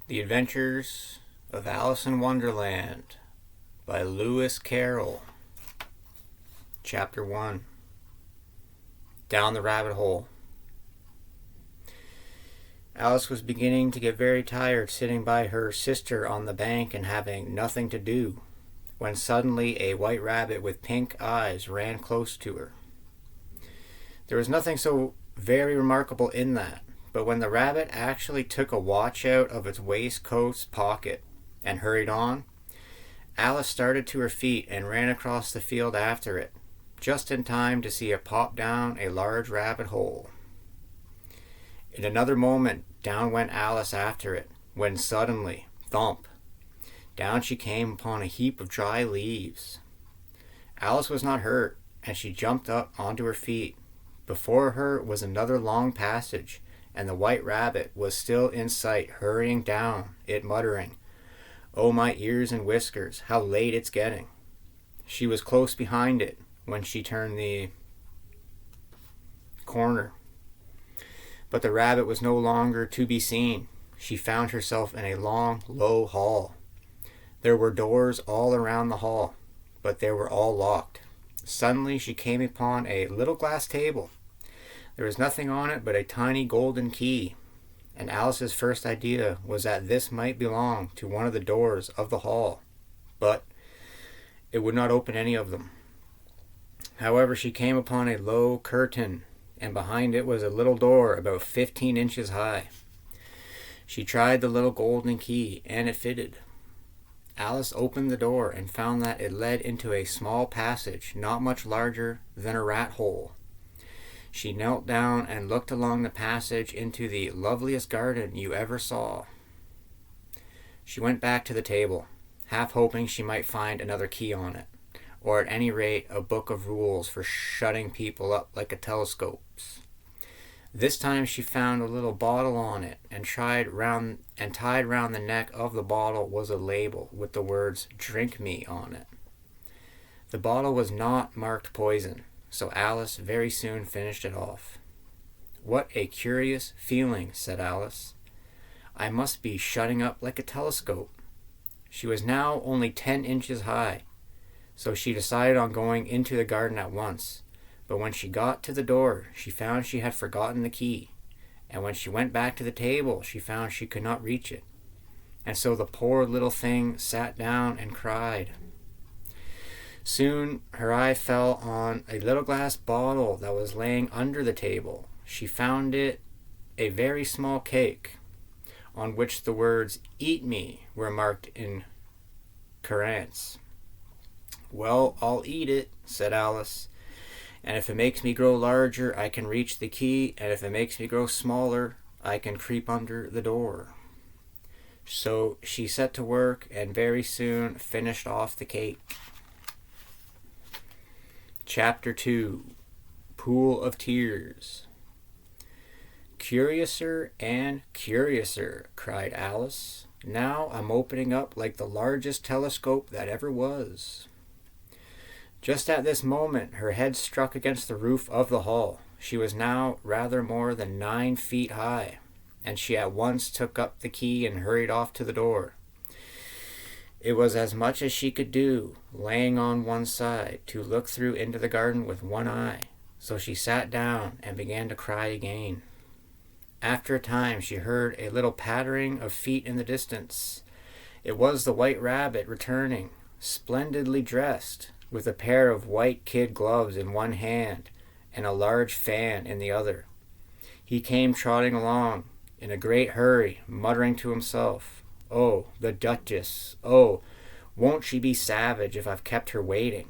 The Adventures of Alice in Wonderland by Lewis Carroll. Chapter 1. Down the Rabbit Hole. Alice was beginning to get very tired sitting by her sister on the bank and having nothing to do, when suddenly a white rabbit with pink eyes ran close to her. There was nothing so very remarkable in that, but when the rabbit actually took a watch out of its waistcoat's pocket and hurried on, Alice started to her feet and ran across the field after it, just in time to see it pop down a large rabbit hole. In another moment, down went Alice after it, when suddenly, thump, down she came upon a heap of dry leaves. Alice was not hurt, and she jumped up onto her feet. Before her was another long passage, and the white rabbit was still in sight, hurrying down it, muttering, "Oh, my ears and whiskers, how late it's getting." She was close behind it when she turned the corner. But the rabbit was no longer to be seen. She found herself in a long, low hall. There were doors all around the hall, but they were all locked. Suddenly she came upon a little glass table. There was nothing on it but a tiny golden key, and Alice's first idea was that this might belong to one of the doors of the hall, but it would not open any of them. However, she came upon a low curtain, and behind it was a little door about 15 inches high. She tried the little golden key, and it fitted. Alice opened the door and found that it led into a small passage not much larger than a rat hole. She knelt down and looked along the passage into the loveliest garden you ever saw. She went back to the table, half hoping she might find another key on it, or at any rate a book of rules for shutting people up like a telescopes. This time she found a little bottle on it, and tied round the neck of the bottle was a label with the words "Drink Me" on it. The bottle was not marked poison, so Alice very soon finished it off. "What a curious feeling," said Alice. "I must be shutting up like a telescope." She was now only 10 inches high, so she decided on going into the garden at once. But when she got to the door, she found she had forgotten the key, and when she went back to the table, she found she could not reach it. And so the poor little thing sat down and cried. Soon her eye fell on a little glass bottle that was laying under the table. She found it a very small cake, on which the words "Eat me" were marked in currants. "Well, I'll eat it," said Alice, "and if it makes me grow larger, I can reach the key, and if it makes me grow smaller, I can creep under the door." So she set to work and very soon finished off the cake. Chapter 2. Pool of Tears. "Curiouser and curiouser," cried Alice. "Now I'm opening up like the largest telescope that ever was." Just at this moment her head struck against the roof of the hall. She was now rather more than 9 feet high, and she at once took up the key and hurried off to the door. It was as much as she could do, laying on one side, to look through into the garden with one eye, so she sat down and began to cry again. After a time she heard a little pattering of feet in the distance. It was the white rabbit returning, splendidly dressed, with a pair of white kid gloves in one hand and a large fan in the other. He came trotting along in a great hurry, muttering to himself, "Oh, the Duchess! Oh, won't she be savage if I've kept her waiting?"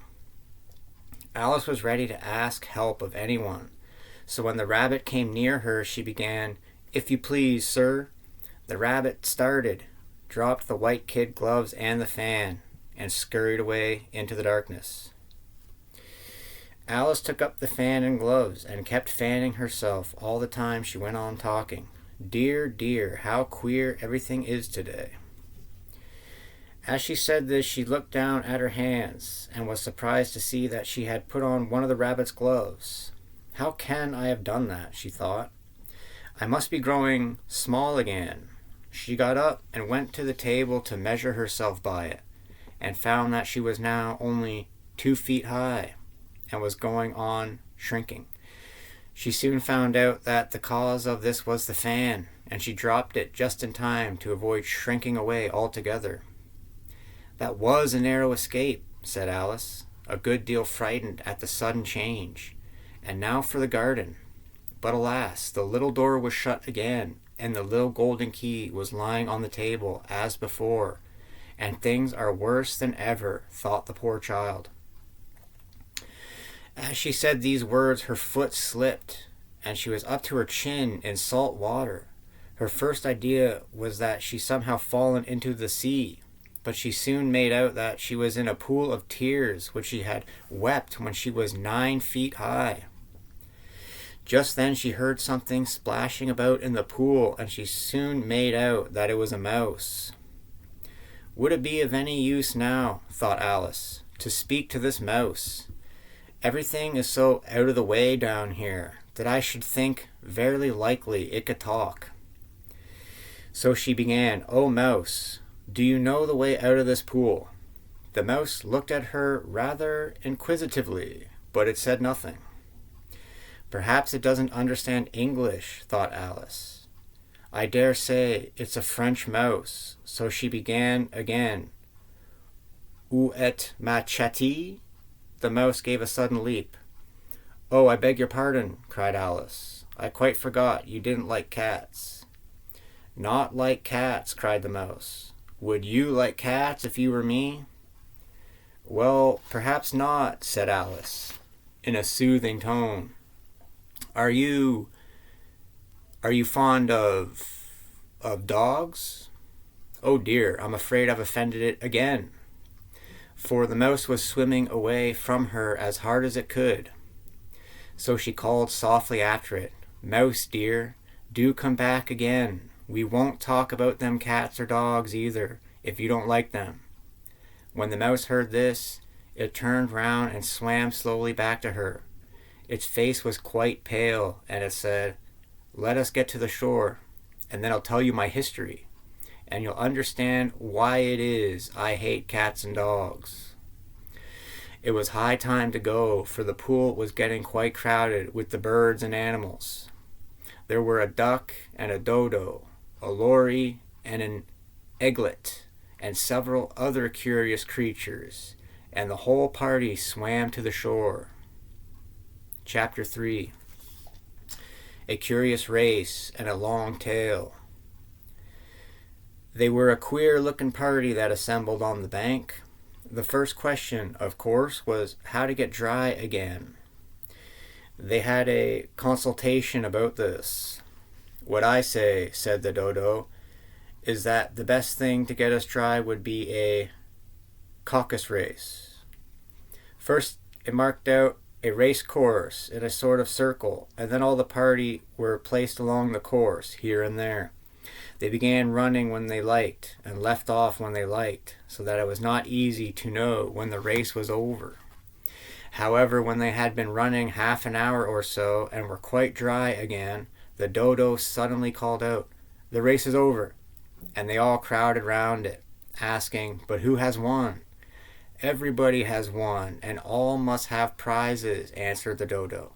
Alice was ready to ask help of anyone, so when the rabbit came near her, she began, "If you please, sir." The rabbit started, dropped the white kid gloves and the fan, and scurried away into the darkness. Alice took up the fan and gloves and kept fanning herself all the time she went on talking. "Dear, dear, how queer everything is today." As she said this, she looked down at her hands and was surprised to see that she had put on one of the rabbit's gloves. "How can I have done that?" she thought. "I must be growing small again." She got up and went to the table to measure herself by it, and found that she was now only 2 feet high, and was going on shrinking. She soon found out that the cause of this was the fan, and she dropped it just in time to avoid shrinking away altogether. "That was a narrow escape," said Alice, a good deal frightened at the sudden change. "And now for the garden." But alas, the little door was shut again, and the little golden key was lying on the table as before, and things are worse than ever, thought the poor child. As she said these words, her foot slipped, and she was up to her chin in salt water. Her first idea was that she somehow fallen into the sea, but she soon made out that she was in a pool of tears which she had wept when she was 9 feet high. Just then she heard something splashing about in the pool, and she soon made out that it was a mouse. Would it be of any use now, thought Alice, to speak to this mouse? Everything is so out of the way down here that I should think verily likely it could talk. So she began, "Oh, mouse, do you know the way out of this pool?" The mouse looked at her rather inquisitively, but it said nothing. "Perhaps it doesn't understand English," thought Alice. "I dare say it's a French mouse." So she began again. "Où est ma chatte?" The mouse gave a sudden leap. "Oh, I beg your pardon," cried Alice. "I quite forgot you didn't like cats." "Not like cats," cried the mouse. "Would you like cats if you were me?" "Well, perhaps not," said Alice, in a soothing tone. Are you fond of dogs?" "Oh dear, I'm afraid I've offended it again." For the mouse was swimming away from her as hard as it could. So she called softly after it, "Mouse dear, do come back again. We won't talk about them cats or dogs either, if you don't like them." When the mouse heard this, it turned round and swam slowly back to her. Its face was quite pale, and it said, "Let us get to the shore, and then I'll tell you my history, and you'll understand why it is I hate cats and dogs." It was high time to go, for the pool was getting quite crowded with the birds and animals. There were a duck and a dodo, a lory and an eaglet, and several other curious creatures, and the whole party swam to the shore. Chapter 3. A Curious Race and a Long Tail. They were a queer-looking party that assembled on the bank. The first question, of course, was how to get dry again. They had a consultation about this. "What I say," said the dodo, "is that the best thing to get us dry would be a caucus race." First, it marked out a race course in a sort of circle, and then all the party were placed along the course, here and there. They began running when they liked, and left off when they liked, so that it was not easy to know when the race was over. However, when they had been running half an hour or so, and were quite dry again, the dodo suddenly called out, "The race is over," and they all crowded round it, asking, "But who has won?" "Everybody has won, and all must have prizes," answered the dodo.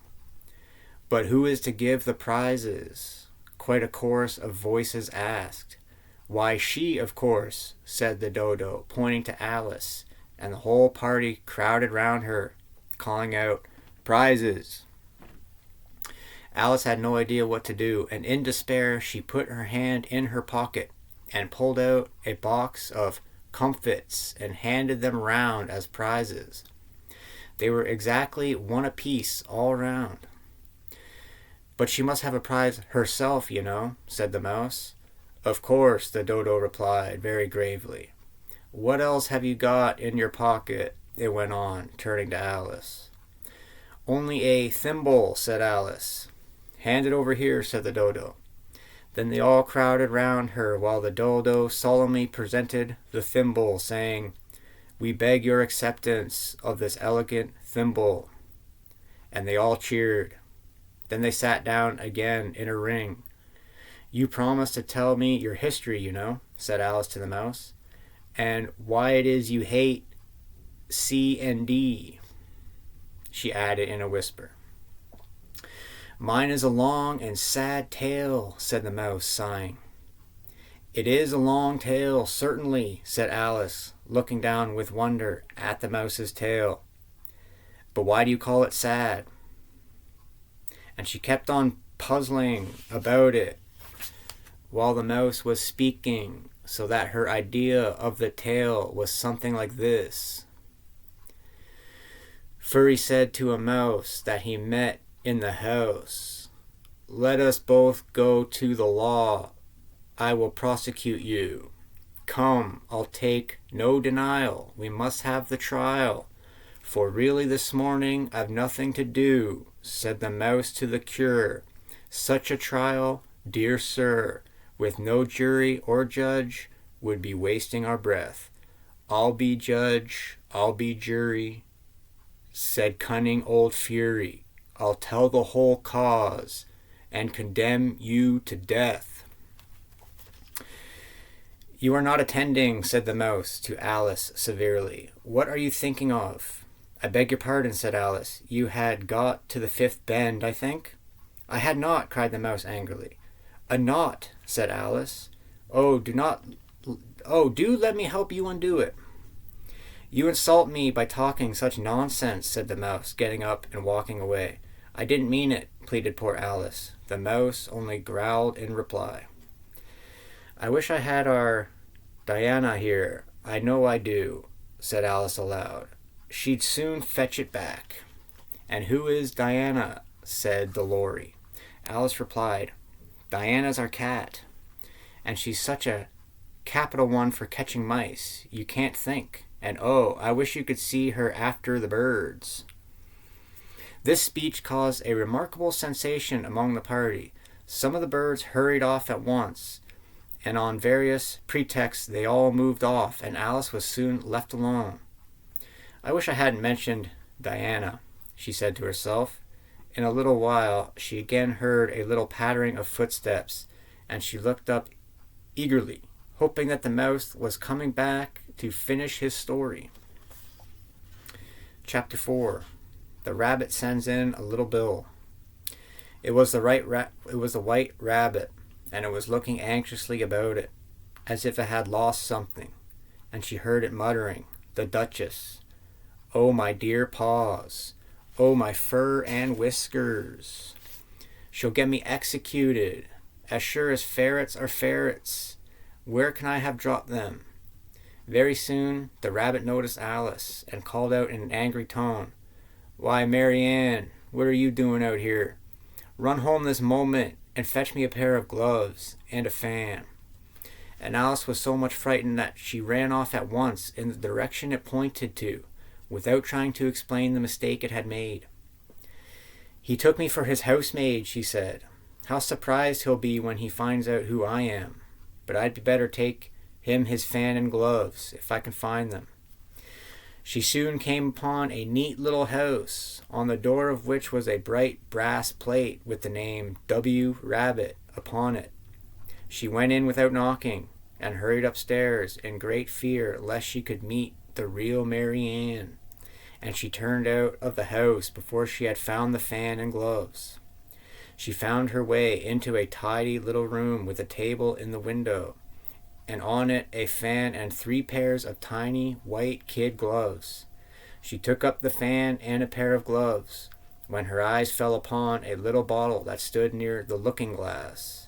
"But who is to give the prizes?" Quite a chorus of voices asked. "Why, she, of course," said the dodo, pointing to Alice, and the whole party crowded round her, calling out, "Prizes!" Alice had no idea what to do, and in despair she put her hand in her pocket and pulled out a box of comfits and handed them round as prizes. They were exactly one apiece all round. "But she must have a prize herself, you know," said the mouse. "Of course," the dodo replied very gravely. "What else have you got in your pocket?" it went on, turning to Alice. "Only a thimble," said Alice. "Hand it over here," said the dodo. Then they all crowded round her while the dodo solemnly presented the thimble, saying, "We beg your acceptance of this elegant thimble." And they all cheered. Then they sat down again in a ring. You promised to tell me your history, said Alice to the mouse, and why it is you hate C and D, she added in a whisper. Mine is a long and sad tale, said the mouse, sighing. It is a long tale, certainly, said Alice, looking down with wonder at the mouse's tail. But why do you call it sad? And she kept on puzzling about it while the mouse was speaking, so that her idea of the tale was something like this. Furry said to a mouse that he met in the house, let us both go to the law. I will prosecute you. Come, I'll take no denial. We must have the trial. For really this morning I've nothing to do, said the mouse to the cure. Such a trial, dear sir, with no jury or judge, would be wasting our breath. I'll be judge, I'll be jury, said cunning old Fury. I'll tell the whole cause and condemn you to death. You are not attending, said the mouse to Alice severely. What are you thinking of? I beg your pardon, said Alice. You had got to the fifth bend, I think? I had not, cried the mouse angrily. A knot, said Alice. Oh, do let me help you undo it. You insult me by talking such nonsense, said the mouse, getting up and walking away. I didn't mean it, pleaded poor Alice. The mouse only growled in reply. I wish I had our Diana here. I know I do, said Alice aloud. She'd soon fetch it back. And who is Diana? Said the Lory. Alice replied, Diana's our cat. And she's such a capital one for catching mice. You can't think. And oh, I wish you could see her after the birds. This speech caused a remarkable sensation among the party. Some of the birds hurried off at once, and on various pretexts they all moved off, and Alice was soon left alone. I wish I hadn't mentioned Diana, she said to herself. In a little while she again heard a little pattering of footsteps, and she looked up eagerly, hoping that the mouse was coming back to finish his story. Chapter 4. The Rabbit Sends in a Little Bill. It was the white rabbit, and it was looking anxiously about it, as if it had lost something, and she heard it muttering, the Duchess. Oh, my dear paws. Oh, my fur and whiskers. She'll get me executed, as sure as ferrets are ferrets. Where can I have dropped them? Very soon the rabbit noticed Alice, and called out in an angry tone, Why, Mary Ann, what are you doing out here? Run home this moment and fetch me a pair of gloves and a fan. And Alice was so much frightened that she ran off at once in the direction it pointed to, without trying to explain the mistake it had made. He took me for his housemaid, she said. How surprised he'll be when he finds out who I am. But I'd better take him his fan and gloves, if I can find them. She soon came upon a neat little house, on the door of which was a bright brass plate with the name W. Rabbit upon it. She went in without knocking, and hurried upstairs in great fear lest she could meet the real Mary Ann, and she turned out of the house before she had found the fan and gloves. She found her way into a tidy little room with a table in the window, and on it a fan and 3 pairs of tiny white kid gloves. She took up the fan and a pair of gloves, when her eyes fell upon a little bottle that stood near the looking-glass.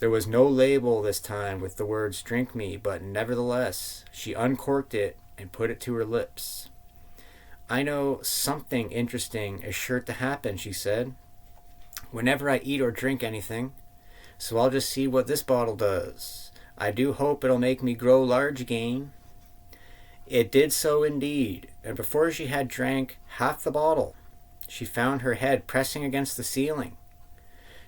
There was no label this time with the words "Drink me," but nevertheless she uncorked it and put it to her lips. I know something interesting is sure to happen, she said, whenever I eat or drink anything, so I'll just see what this bottle does. I do hope it'll make me grow large again. It did so indeed, and before she had drank half the bottle, she found her head pressing against the ceiling.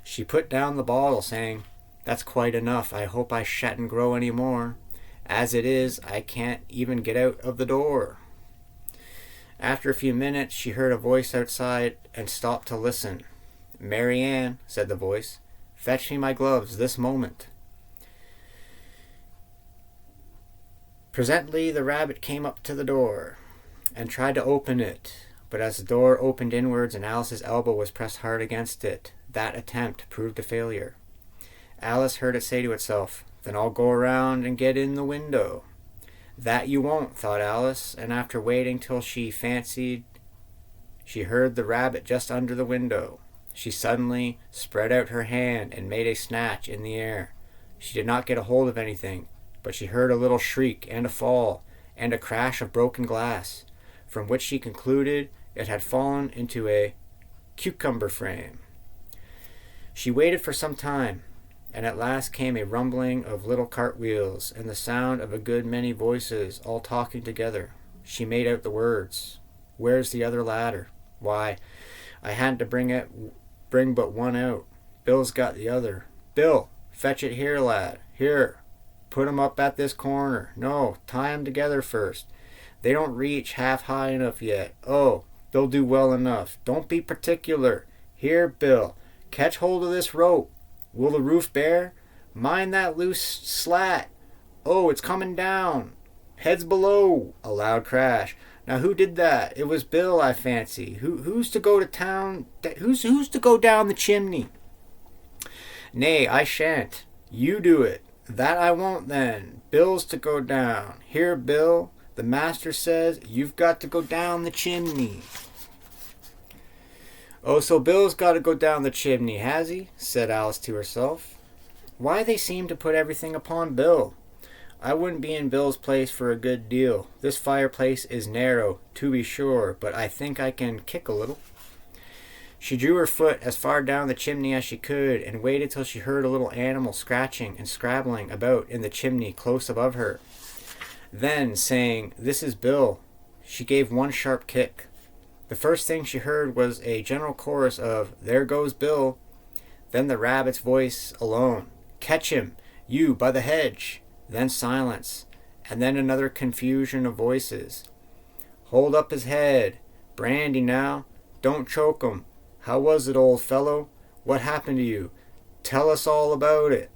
She put down the bottle, saying, That's quite enough. I hope I shan't grow any more. As it is, I can't even get out of the door. After a few minutes, she heard a voice outside and stopped to listen. Mary Ann, said the voice, Fetch me my gloves this moment." Presently the rabbit came up to the door and tried to open it, but as the door opened inwards and Alice's elbow was pressed hard against it, that attempt proved a failure. Alice heard it say to itself, "Then I'll go around and get in the window." "That you won't," thought Alice, and after waiting till she fancied she heard the rabbit just under the window, she suddenly spread out her hand and made a snatch in the air. She did not get a hold of anything, but she heard a little shriek and a fall, and a crash of broken glass, from which she concluded it had fallen into a cucumber frame. She waited for some time, and at last came a rumbling of little cartwheels and the sound of a good many voices all talking together. She made out the words, "Where's the other ladder? Why, I had to bring but one out. Bill's got the other. Bill, fetch it here, lad. Here, put 'em up at this corner. No, tie 'em together first. They don't reach half high enough yet. Oh, they'll do well enough. Don't be particular. Here, Bill, catch hold of this rope. Will the roof bear? Mind that loose slat. Oh, it's coming down. Heads below." A loud crash. "Now who did that? It was Bill, I fancy. Who's to go to town? Who's to go down the chimney?" "Nay, I shan't. You do it." "That I won't then. Bill's to go down. Here, Bill, the master says you've got to go down the chimney." "Oh, so Bill's got to go down the chimney, has he?" said Alice to herself. "Why they seem to put everything upon Bill. I wouldn't be in Bill's place for a good deal. This fireplace is narrow, to be sure, but I think I can kick a little." She drew her foot as far down the chimney as she could, and waited till she heard a little animal scratching and scrabbling about in the chimney close above her. Then, saying, "This is Bill," she gave one sharp kick. The first thing she heard was a general chorus of "There goes Bill." Then the rabbit's voice alone, "Catch him, you by the hedge." Then silence, and then another confusion of voices. "Hold up his head. Brandy now. Don't choke him. How was it, old fellow? What happened to you? Tell us all about it."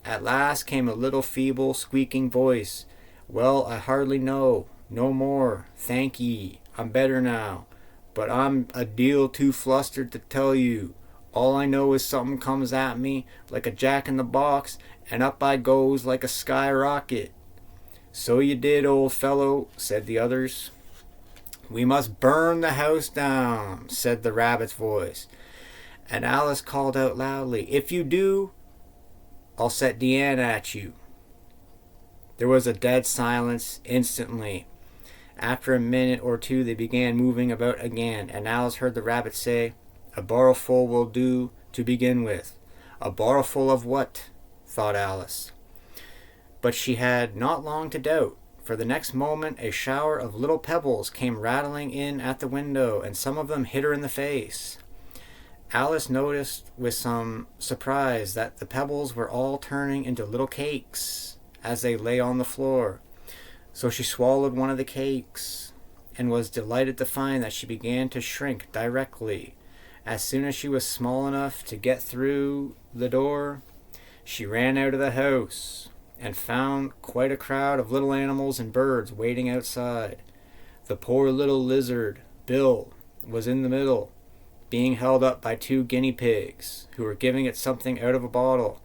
At last came a little feeble, squeaking voice. "Well, I hardly know. No more. Thank ye. I'm better now. But I'm a deal too flustered to tell you. All I know is something comes at me like a jack-in-the-box, and up I goes like a skyrocket." "So you did, old fellow," said the others. "We must burn the house down," said the rabbit's voice. And Alice called out loudly, "If you do, I'll set Deanne at you." There was a dead silence instantly. After a minute or two they began moving about again, and Alice heard the rabbit say, "A barrowful will do to begin with." A barrowful of what? Thought Alice. But she had not long to doubt, for the next moment a shower of little pebbles came rattling in at the window, and some of them hit her in the face. Alice noticed with some surprise that the pebbles were all turning into little cakes as they lay on the floor. So she swallowed one of the cakes, and was delighted to find that she began to shrink directly. As soon as she was small enough to get through the door, she ran out of the house and found quite a crowd of little animals and birds waiting outside. The poor little lizard, Bill, was in the middle, being held up by 2 guinea pigs, who were giving it something out of a bottle.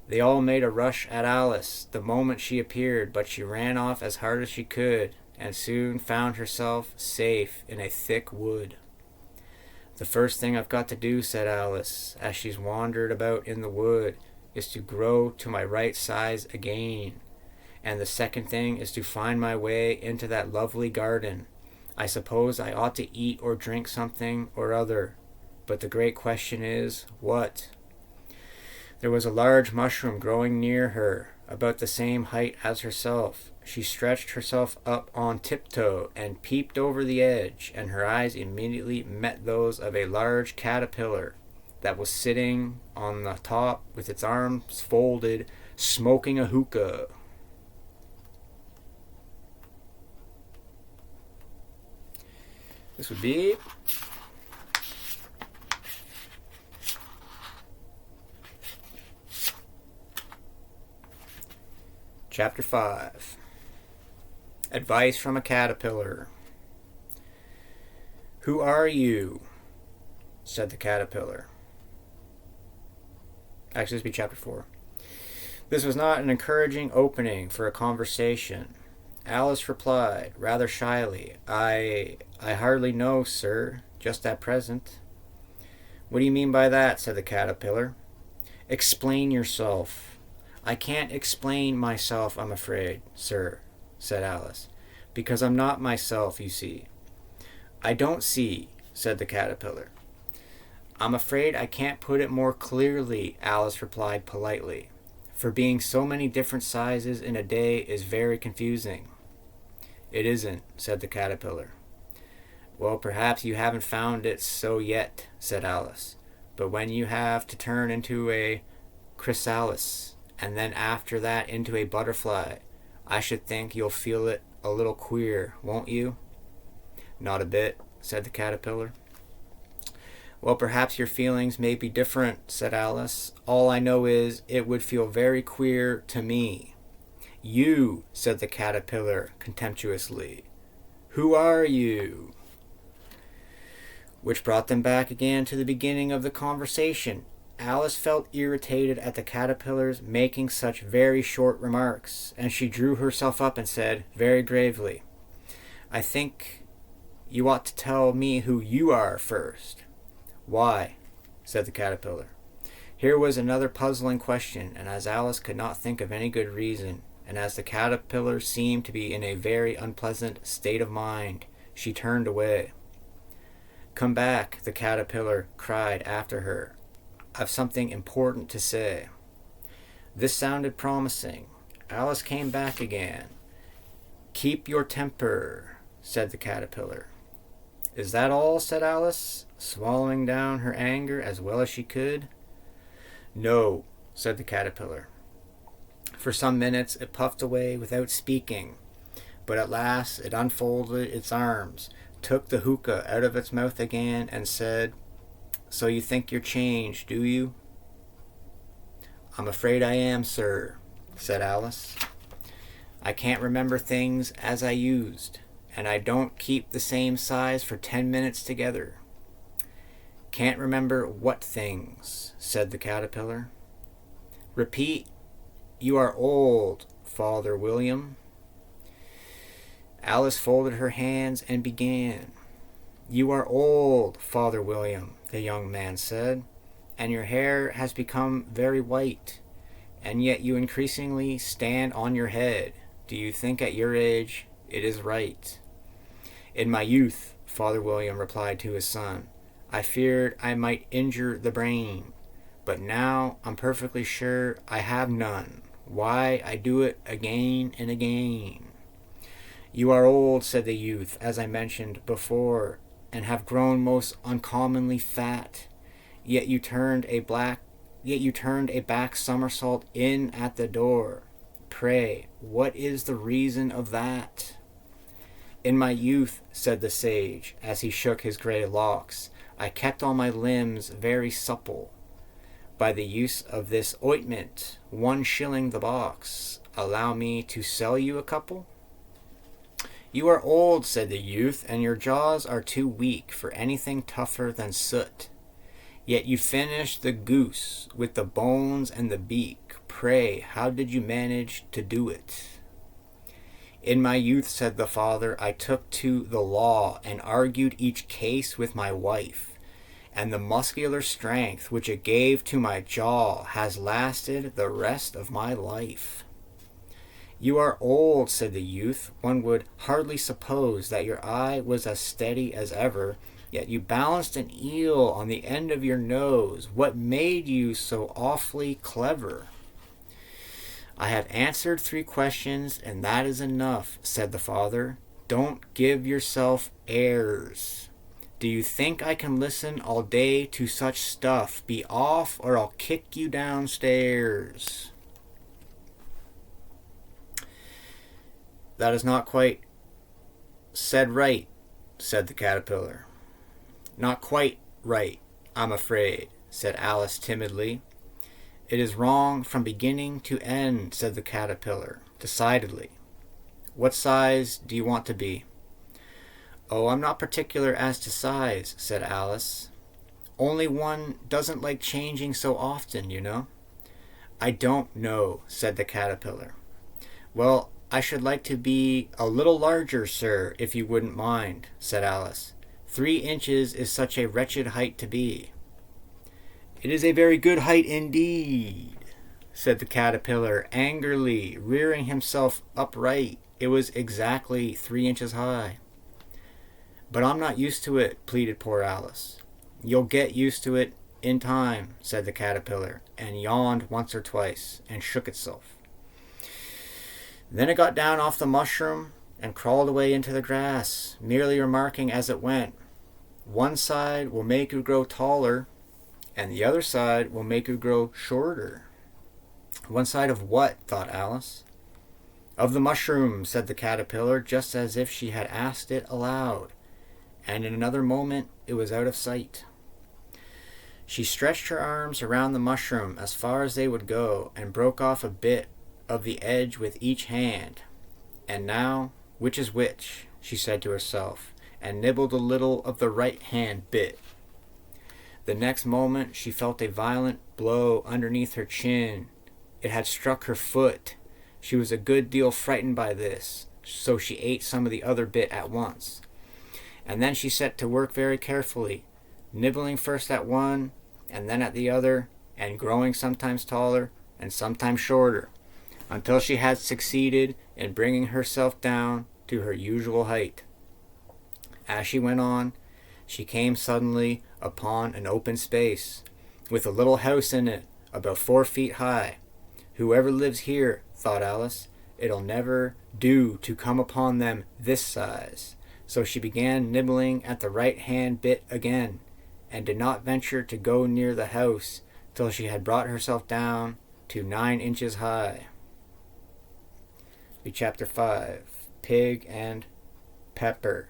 They all made a rush at Alice the moment she appeared, but she ran off as hard as she could, and soon found herself safe in a thick wood. "The first thing I've got to do," said Alice, as she wandered about in the wood, "is to grow to my right size again. And the second thing is to find my way into that lovely garden. I suppose I ought to eat or drink something or other, but the great question is, what?" There was a large mushroom growing near her, about the same height as herself. She stretched herself up on tiptoe and peeped over the edge, and her eyes immediately met those of a large caterpillar that was sitting on the top with its arms folded, smoking a hookah. This would be Chapter 5. Advice from a Caterpillar. "Who are you?" said the caterpillar. Actually, this would be chapter 4. This was not an encouraging opening for a conversation. Alice replied, rather shyly, I hardly know, sir, just at present." "What do you mean by that?" said the caterpillar. "Explain yourself." "I can't explain myself, I'm afraid, sir," said Alice, "because I'm not myself, you see." "I don't see," said the caterpillar. "I'm afraid I can't put it more clearly," Alice replied politely, "for being so many different sizes in a day is very confusing." "It isn't," said the caterpillar. "Well, perhaps you haven't found it so yet," said Alice, "but when you have to turn into a chrysalis, and then after that into a butterfly, I should think you'll feel it a little queer, won't you?" "Not a bit," said the caterpillar. "Well, perhaps your feelings may be different," said Alice. "All I know is it would feel very queer to me." "You," said the caterpillar contemptuously. "Who are you?" Which brought them back again to the beginning of the conversation. Alice felt irritated at the caterpillar's making such very short remarks, and she drew herself up and said, very gravely, "I think you ought to tell me who you are first." "Why?" said the caterpillar. Here was another puzzling question, and as Alice could not think of any good reason, and as the caterpillar seemed to be in a very unpleasant state of mind, she turned away. "Come back," the caterpillar cried after her. "I've something important to say." This sounded promising. Alice came back again. "Keep your temper," said the caterpillar. "Is that all?" said Alice, swallowing down her anger as well as she could. "No," said the caterpillar. For some minutes it puffed away without speaking, but at last it unfolded its arms, took the hookah out of its mouth again, and said, "So you think you're changed, do you?" "I'm afraid I am, sir," said Alice. "I can't remember things as I used, and I don't keep the same size for 10 minutes together." "Can't remember what things?" said the caterpillar. "Repeat, you are old, Father William." Alice folded her hands and began. "You are old, Father William," the young man said, "and your hair has become very white, and yet you increasingly stand on your head. Do you think at your age it is right?" "In my youth," Father William replied to his son, "I feared I might injure the brain, but now I'm perfectly sure I have none. Why, I do it again and again." "You are old," said the youth, "as I mentioned before, and have grown most uncommonly fat. Yet you turned a back somersault in at the door. Pray, what is the reason of that?" "In my youth," said the sage, as he shook his grey locks, "I kept all my limbs very supple. By the use of this ointment, 1 shilling the box. Allow me to sell you a couple?" "You are old," said the youth, "and your jaws are too weak for anything tougher than soot. Yet you finished the goose with the bones and the beak. Pray, how did you manage to do it?" "In my youth," said the father, "I took to the law and argued each case with my wife, and the muscular strength which it gave to my jaw has lasted the rest of my life." "You are old," said the youth. "One would hardly suppose that your eye was as steady as ever, yet you balanced an eel on the end of your nose. What made you so awfully clever?" "I have answered 3 questions, and that is enough," said the father. "Don't give yourself airs. Do you think I can listen all day to such stuff? Be off, or I'll kick you downstairs." "That is not quite said right," said the caterpillar. "Not quite right, I'm afraid," said Alice timidly. "It is wrong from beginning to end," said the caterpillar. decidedly. What size do you want to be? Oh, I'm not particular as to size, said Alice. Only one doesn't like changing so often, you know. I don't know, said the caterpillar. Well, I should like to be a little larger, sir, if you wouldn't mind, said Alice. 3 inches is such a wretched height to be. It is a very good height indeed, said the caterpillar angrily, rearing himself upright. It was exactly 3 inches high. But I'm not used to it, pleaded poor Alice. You'll get used to it in time, said the caterpillar, and yawned once or twice, and shook itself. Then it got down off the mushroom and crawled away into the grass, merely remarking as it went, one side will make you grow taller, and the other side will make you grow shorter. One side of what? Thought Alice. Of the mushroom, said the caterpillar, just as if she had asked it aloud, and in another moment it was out of sight. She stretched her arms around the mushroom as far as they would go, and broke off a bit of the edge with each hand. And now, which is which? She said to herself, and nibbled a little of the right hand bit. The next moment she felt a violent blow underneath her chin. It had struck her foot. She was a good deal frightened by this, so she ate some of the other bit at once. And then she set to work very carefully, nibbling first at one, and then at the other, and growing sometimes taller and sometimes shorter, until she had succeeded in bringing herself down to her usual height. As she went on, she came suddenly upon an open space, with a little house in it, about 4 feet high. Whoever lives here, thought Alice, it'll never do to come upon them this size. So she began nibbling at the right-hand bit again, and did not venture to go near the house till she had brought herself down to 9 inches high. Chapter 5, Pig and Pepper.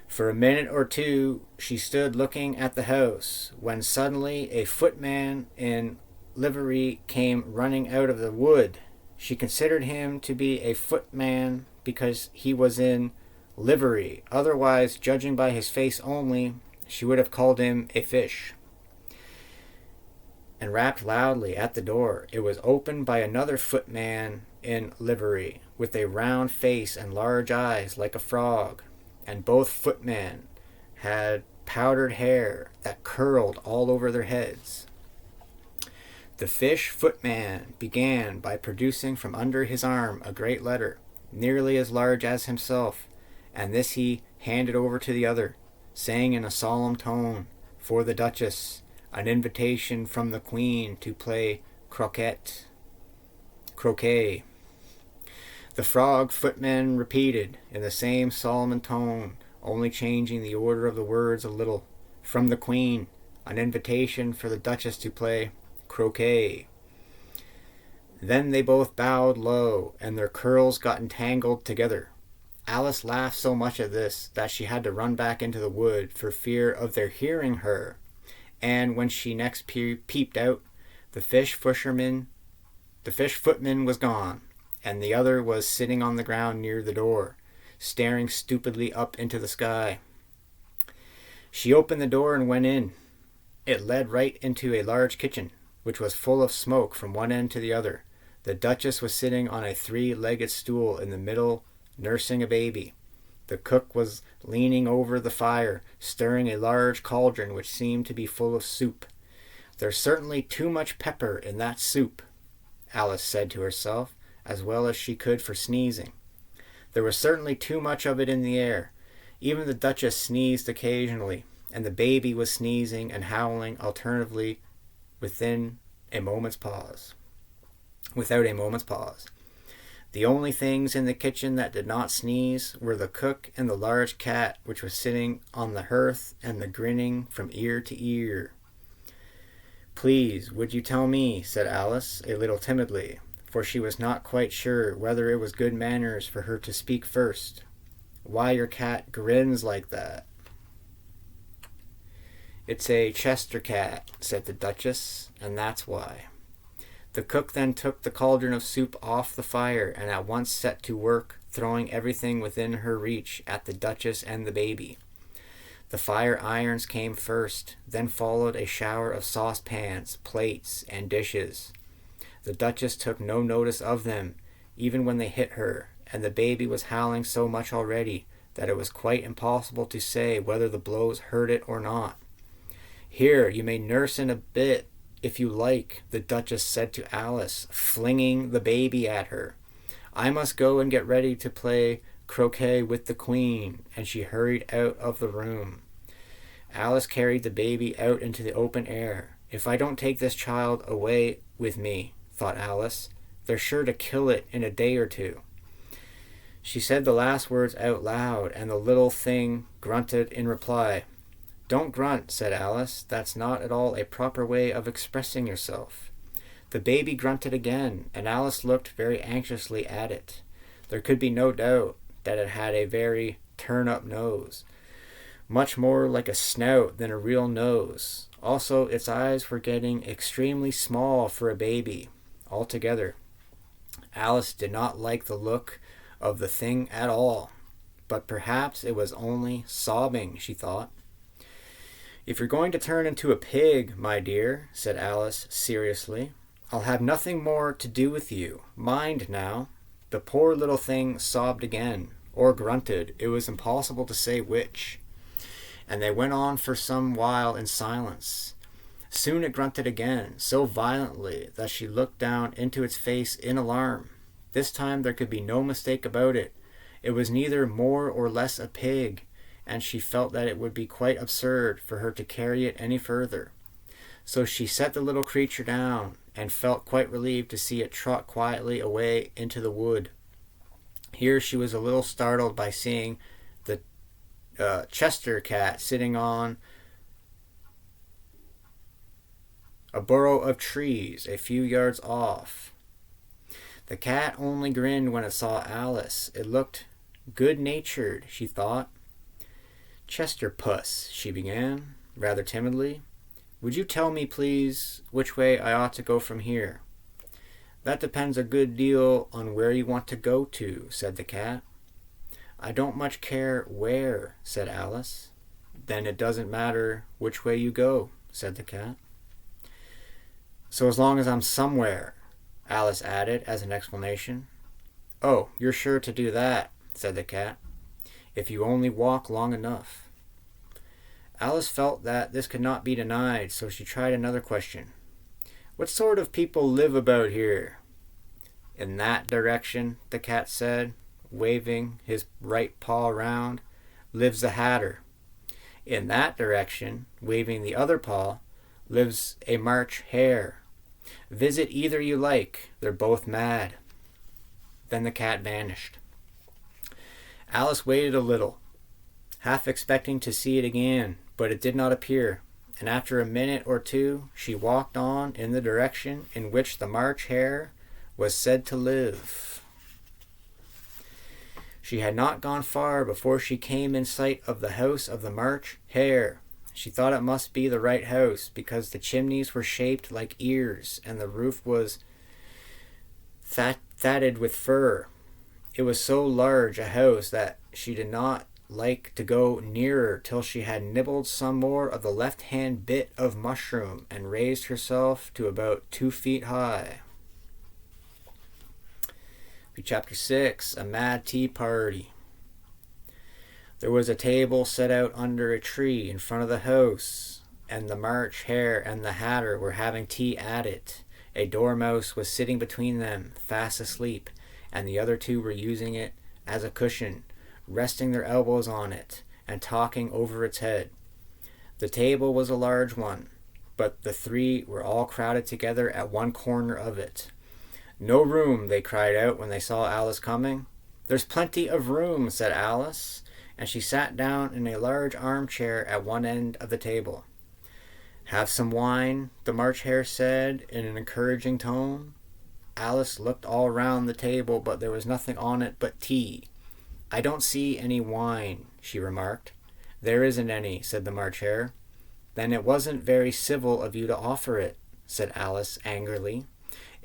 For a minute or two she stood looking at the house, when suddenly a footman in livery came running out of the wood. She considered him to be a footman because he was in livery. Otherwise, judging by his face only, she would have called him a fish, and rapped loudly at the door. It was opened by another footman in livery, with a round face and large eyes like a frog, and both footmen had powdered hair that curled all over their heads. The fish footman began by producing from under his arm a great letter, nearly as large as himself, and this he handed over to the other, saying in a solemn tone, "For the Duchess, an invitation from the Queen to play croquet." The frog footman repeated, in the same solemn tone, only changing the order of the words a little, "From the Queen, an invitation for the Duchess to play croquet." Then they both bowed low, and their curls got entangled together. Alice laughed so much at this that she had to run back into the wood for fear of their hearing her, and when she next peeped out, the fish footman was gone, and the other was sitting on the ground near the door, staring stupidly up into the sky. She opened the door and went in. It led right into a large kitchen, which was full of smoke from one end to the other. The Duchess was sitting on a 3-legged stool in the middle, nursing a baby. The cook was leaning over the fire, stirring a large cauldron which seemed to be full of soup. "There's certainly too much pepper in that soup," Alice said to herself, as well as she could for sneezing. There was certainly too much of it in the air. Even the Duchess sneezed occasionally, and the baby was sneezing and howling alternately without a moment's pause. The only things in the kitchen that did not sneeze were the cook and the large cat which was sitting on the hearth and grinning from ear to ear. "Please, would you tell me," said Alice, a little timidly, for she was not quite sure whether it was good manners for her to speak first, "why your cat grins like that?" "It's a Chester cat," said the Duchess, "and that's why." The cook then took the cauldron of soup off the fire and at once set to work throwing everything within her reach at the Duchess and the baby. The fire irons came first, then followed a shower of saucepans, plates, and dishes. The Duchess took no notice of them, even when they hit her, and the baby was howling so much already that it was quite impossible to say whether the blows hurt it or not. "Here, you may nurse in a bit, if you like," the Duchess said to Alice, flinging the baby at her. "I must go and get ready to play croquet with the Queen," and she hurried out of the room. Alice carried the baby out into the open air. "If I don't take this child away with me," thought Alice, "they're sure to kill it in a day or two." She said the last words out loud, and the little thing grunted in reply. "Don't grunt," said Alice. "That's not at all a proper way of expressing yourself." The baby grunted again, and Alice looked very anxiously at it. There could be no doubt that it had a very turn-up nose, much more like a snout than a real nose. Also, its eyes were getting extremely small for a baby. Altogether, Alice did not like the look of the thing at all, but perhaps it was only sobbing, she thought. "If you're going to turn into a pig, my dear," said Alice seriously, "I'll have nothing more to do with you. Mind now." The poor little thing sobbed again, or grunted, it was impossible to say which, and they went on for some while in silence. Soon it grunted again, so violently that she looked down into its face in alarm. This time there could be no mistake about it. It was neither more or less a pig, and she felt that it would be quite absurd for her to carry it any further. So she set the little creature down, and felt quite relieved to see it trot quietly away into the wood. Here she was a little startled by seeing the Chester cat sitting on a burrow of trees a few yards off. The cat only grinned when it saw Alice. It looked good-natured, she thought. "Chester Puss," she began, rather timidly, "would you tell me, please, which way I ought to go from here?" "That depends a good deal on where you want to go to," said the cat. "I don't much care where," said Alice. "Then it doesn't matter which way you go," said the cat. "So as long as I'm somewhere," Alice added as an explanation. "Oh, you're sure to do that," said the cat, "if you only walk long enough." Alice felt that this could not be denied, so she tried another question. "What sort of people live about here?" "In that direction," the cat said, waving his right paw round, "lives the Hatter. In that direction," waving the other paw, "lives a March Hare. Visit either you like. They're both mad." Then the cat vanished. Alice waited a little, half expecting to see it again, but it did not appear, and after a minute or two she walked on in the direction in which the March Hare was said to live. She had not gone far before she came in sight of the house of the March Hare. She thought it must be the right house, because the chimneys were shaped like ears, and the roof was thatted with fur. It was so large a house that she did not like to go nearer till she had nibbled some more of the left-hand bit of mushroom and raised herself to about 2 feet high. Chapter 6, A Mad Tea Party. There was a table set out under a tree in front of the house, and the March Hare and the Hatter were having tea at it. A dormouse was sitting between them, fast asleep, and the other two were using it as a cushion, resting their elbows on it, and talking over its head. The table was a large one, but the three were all crowded together at one corner of it. "No room," they cried out when they saw Alice coming. "There's plenty of room," said Alice, and she sat down in a large armchair at one end of the table. "Have some wine?" the March Hare said in an encouraging tone. Alice looked all round the table, but there was nothing on it but tea. "I don't see any wine," she remarked. "There isn't any," said the March Hare. "Then it wasn't very civil of you to offer it," said Alice angrily.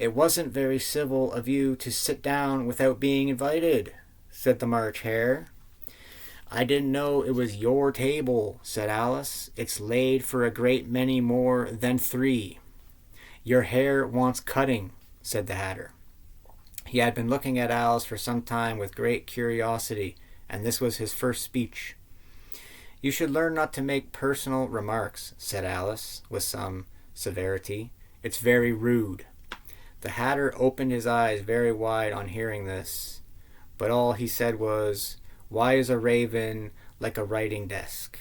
"It wasn't very civil of you to sit down without being invited," said the March Hare. "I didn't know it was your table," said Alice. "It's laid for a great many more than 3. "Your hair wants cutting," said the Hatter. He had been looking at Alice for some time with great curiosity, and this was his first speech. "You should learn not to make personal remarks," said Alice, with some severity. "It's very rude." The Hatter opened his eyes very wide on hearing this, but all he said was, "Why is a raven like a writing desk?"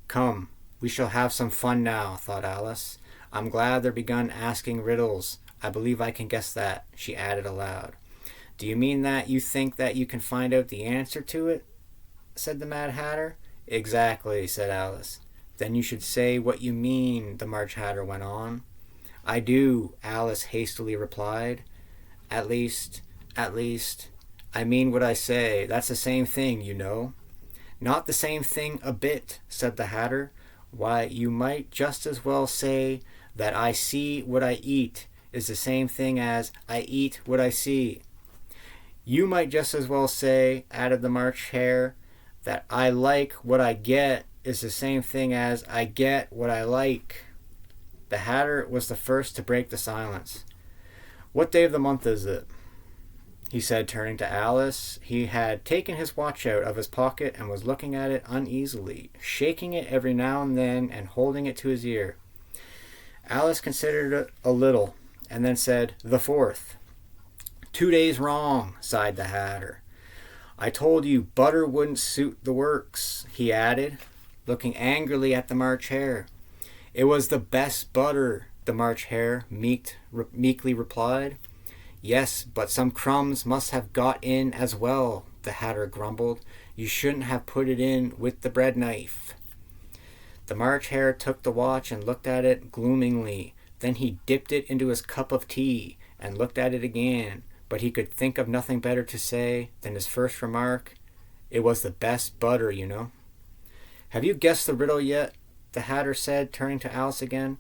"Come, we shall have some fun now," thought Alice. "I'm glad they're begun asking riddles. I believe I can guess that," she added aloud. "Do you mean that you think that you can find out the answer to it?" said the Mad Hatter. "Exactly," said Alice. "Then you should say what you mean," the March Hatter went on. "I do," Alice hastily replied. At least, I mean what I say. That's the same thing, you know." "Not the same thing a bit," said the Hatter. "Why, you might just as well say that I see what I eat is the same thing as I eat what I see." "You might just as well say," added the March Hare, "that I like what I get is the same thing as I get what I like." The Hatter was the first to break the silence. "What day of the month is it?" he said, turning to Alice. He had taken his watch out of his pocket and was looking at it uneasily, shaking it every now and then and holding it to his ear. Alice considered it a little, and then said, "The 4th. "2 days wrong," sighed the Hatter. "I told you butter wouldn't suit the works," he added, looking angrily at the March Hare. "It was the best butter," the March Hare meekly replied. "Yes, but some crumbs must have got in as well," the Hatter grumbled. "You shouldn't have put it in with the bread knife." The March Hare took the watch and looked at it gloomingly. Then he dipped it into his cup of tea and looked at it again, but he could think of nothing better to say than his first remark. "It was the best butter, you know." "Have you guessed the riddle yet?" the Hatter said, turning to Alice again.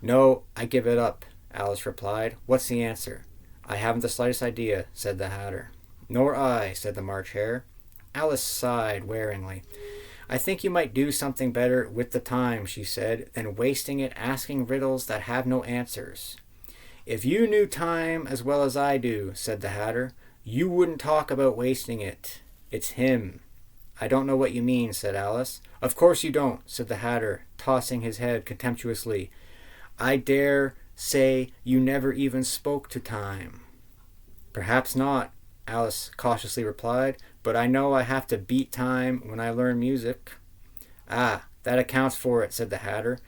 "No, I give it up," Alice replied. "What's the answer?" "I haven't the slightest idea," said the Hatter. "Nor I," said the March Hare. Alice sighed wearily. "I think you might do something better with the time," she said, "than wasting it asking riddles that have no answers." "If you knew time as well as I do," said the Hatter, "you wouldn't talk about wasting it. It's him." "I don't know what you mean," said Alice. "Of course you don't," said the Hatter, tossing his head contemptuously. "I dare say you never even spoke to time." "Perhaps not," Alice cautiously replied, "but I know I have to beat time when I learn music." "Ah, that accounts for it," said the Hatter.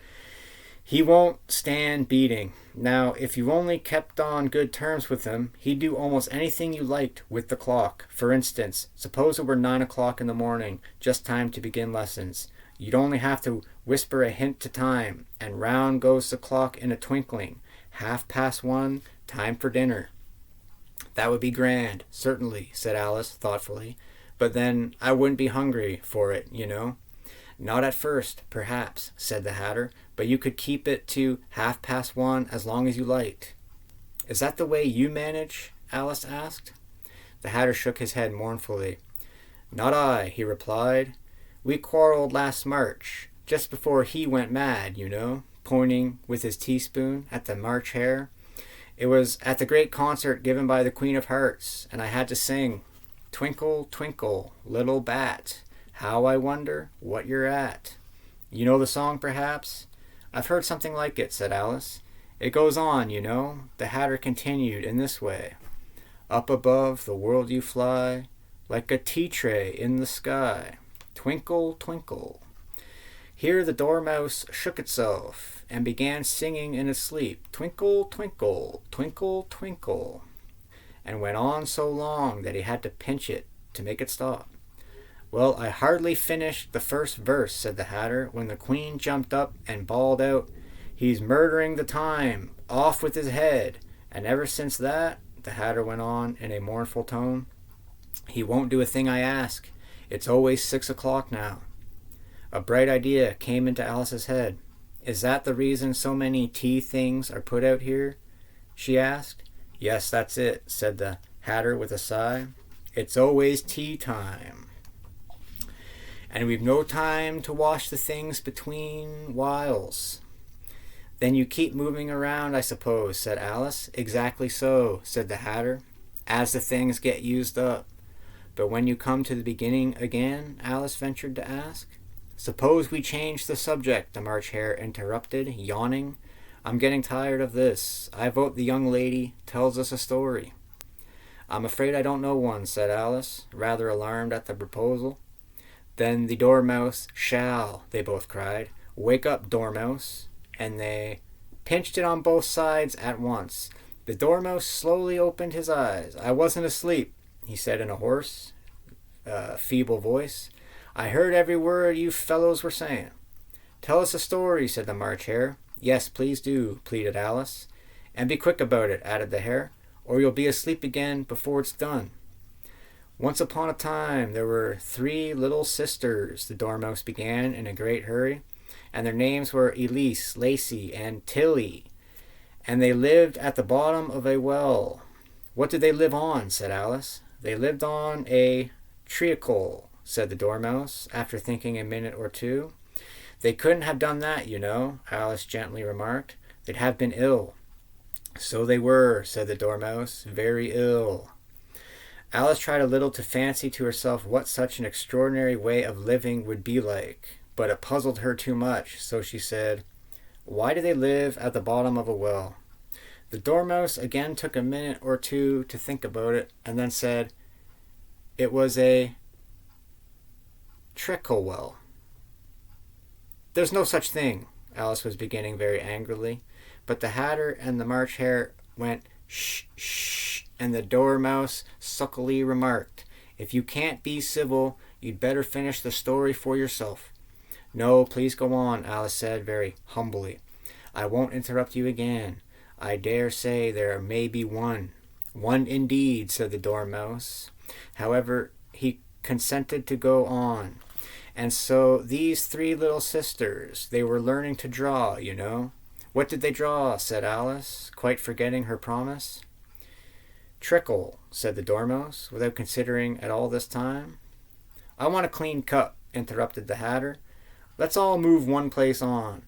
"He won't stand beating. Now, if you only kept on good terms with him, he'd do almost anything you liked with the clock. For instance, suppose it were 9 o'clock in the morning, just time to begin lessons. You'd only have to whisper a hint to time, and round goes the clock in a twinkling. 1:30, time for dinner." "That would be grand, certainly," said Alice thoughtfully. "But then I wouldn't be hungry for it, you know." "Not at first, perhaps," said the Hatter, "but you could keep it to 1:30 as long as you liked." "Is that the way you manage?" Alice asked. The Hatter shook his head mournfully. "Not I," he replied. "We quarrelled last March, just before he went mad, you know," pointing with his teaspoon at the March Hare. "It was at the great concert given by the Queen of Hearts, and I had to sing, 'Twinkle, twinkle, little bat, how I wonder what you're at.' You know the song, perhaps?" "I've heard something like it," said Alice. "It goes on, you know," the Hatter continued in this way. "Up above the world you fly, like a tea-tray in the sky. Twinkle, twinkle." Here the dormouse shook itself and began singing in its sleep, "Twinkle, twinkle, twinkle, twinkle," and went on so long that he had to pinch it to make it stop. "Well, I hardly finished the first verse," said the Hatter, when the Queen jumped up and bawled out, "He's murdering the time, off with his head." And ever since that, the Hatter went on in a mournful tone, "he won't do a thing I ask. It's always 6 o'clock now." A bright idea came into Alice's head. "Is that the reason so many tea things are put out here?" she asked. Yes, that's it, said the Hatter with a sigh. It's always tea time. And we've no time to wash the things between whiles. Then you keep moving around, I suppose, said Alice. Exactly so, said the Hatter, as the things get used up. But when you come to the beginning again, Alice ventured to ask. Suppose we change the subject, the March Hare interrupted, yawning. I'm getting tired of this. I vote the young lady tells us a story. I'm afraid I don't know one, said Alice, rather alarmed at the proposal. Then the Dormouse shall, they both cried. Wake up, Dormouse. And they pinched it on both sides at once. The Dormouse slowly opened his eyes. I wasn't asleep, he said in a hoarse, feeble voice. I heard every word you fellows were saying. Tell us a story, said the March Hare. Yes, please do, pleaded Alice. And be quick about it, added the Hare, or you'll be asleep again before it's done. Once upon a time there were 3 little sisters, the Dormouse began in a great hurry, and their names were Elise, Lacey, and Tilly, and they lived at the bottom of a well. What did they live on? Said Alice. They lived on a treacle, said the Dormouse, after thinking a minute or two. They couldn't have done that, you know, Alice gently remarked. They'd have been ill. So they were, said the Dormouse, very ill. Alice tried a little to fancy to herself what such an extraordinary way of living would be like, but it puzzled her too much, so she said, Why do they live at the bottom of a well? The Dormouse again took a minute or two to think about it, and then said, It was a trickle well. There's no such thing, Alice was beginning very angrily, but the Hatter and the March Hare went, Shh, shh, and the Dormouse sulkily remarked, If you can't be civil, you'd better finish the story for yourself. No, please go on, Alice said very humbly. I won't interrupt you again. I dare say there may be one. One indeed, said the Dormouse. However, he consented to go on. And so these 3 little sisters, they were learning to draw, you know. What did they draw? Said Alice, quite forgetting her promise. Trickle, said the Dormouse, without considering at all this time. I want a clean cup, interrupted the Hatter. Let's all move one place on.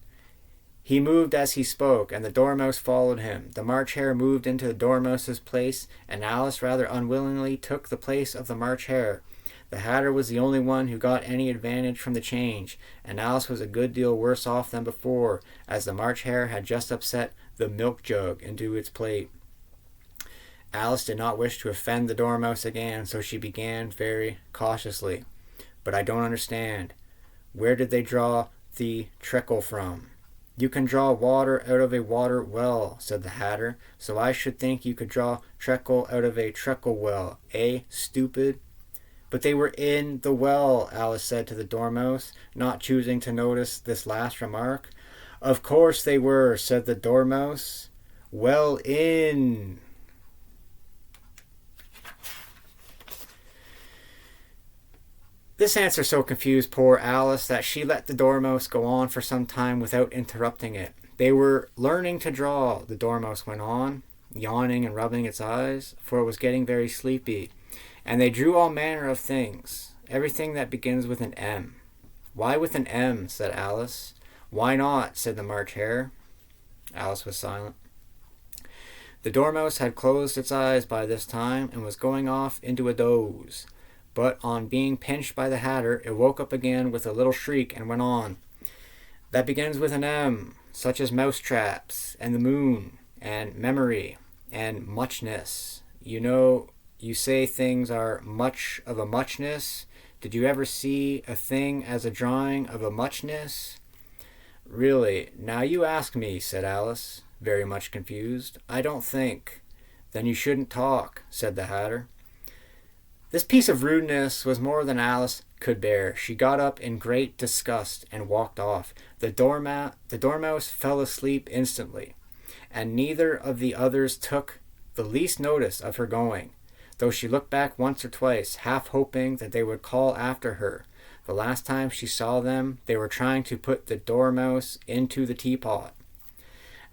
He moved as he spoke, and the Dormouse followed him. The March Hare moved into the Dormouse's place, and Alice rather unwillingly took the place of the March Hare. The Hatter was the only one who got any advantage from the change, and Alice was a good deal worse off than before, as the March Hare had just upset the milk jug into its plate. Alice did not wish to offend the Dormouse again, so she began very cautiously. But I don't understand. Where did they draw the trickle from? You can draw water out of a water well, said the Hatter, so I should think you could draw trickle out of a trickle well, eh, stupid? But they were in the well, Alice said to the Dormouse, not choosing to notice this last remark. Of course they were, said the Dormouse. Well in. This answer so confused poor Alice that she let the Dormouse go on for some time without interrupting it. They were learning to draw, the Dormouse went on, yawning and rubbing its eyes, for it was getting very sleepy. And they drew all manner of things, everything that begins with an M. Why with an M? Said Alice. Why not? Said the March Hare. Alice was silent. The Dormouse had closed its eyes by this time and was going off into a doze. But on being pinched by the Hatter, it woke up again with a little shriek and went on. That begins with an M, such as mousetraps, and the moon, and memory, and muchness. You know, you say things are much of a muchness. Did you ever see a thing as a drawing of a muchness? Really, now you ask me, said Alice, very much confused. I don't think. Then you shouldn't talk, said the Hatter. This piece of rudeness was more than Alice could bear. She got up in great disgust and walked off. The Dormouse fell asleep instantly, and neither of the others took the least notice of her going, though she looked back once or twice, half hoping that they would call after her. The last time she saw them, they were trying to put the Dormouse into the teapot.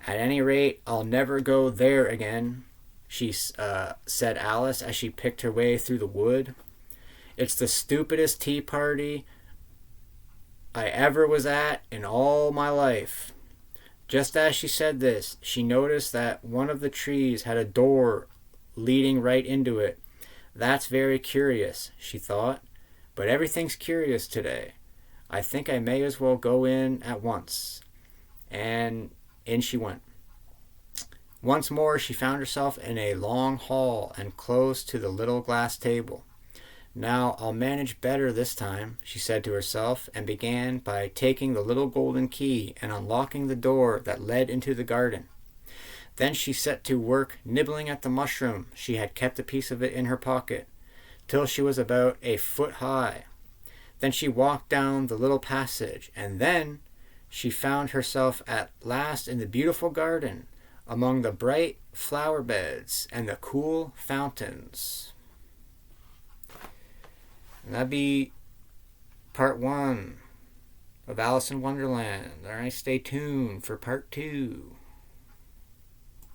At any rate, I'll never go there again, she said Alice as she picked her way through the wood. It's the stupidest tea party I ever was at in all my life. Just as she said this, she noticed that one of the trees had a door leading right into it. That's very curious, she thought, but everything's curious today. I think I may as well go in at once. And in she went. Once more she found herself in a long hall and close to the little glass table. Now I'll manage better this time, she said to herself, and began by taking the little golden key and unlocking the door that led into the garden. Then she set to work nibbling at the mushroom. She had kept a piece of it in her pocket, till she was about a foot high. Then she walked down the little passage, and then she found herself at last in the beautiful garden, among the bright flower beds and the cool fountains. And that'd be part 1 of Alice in Wonderland. Alright, stay tuned for part 2.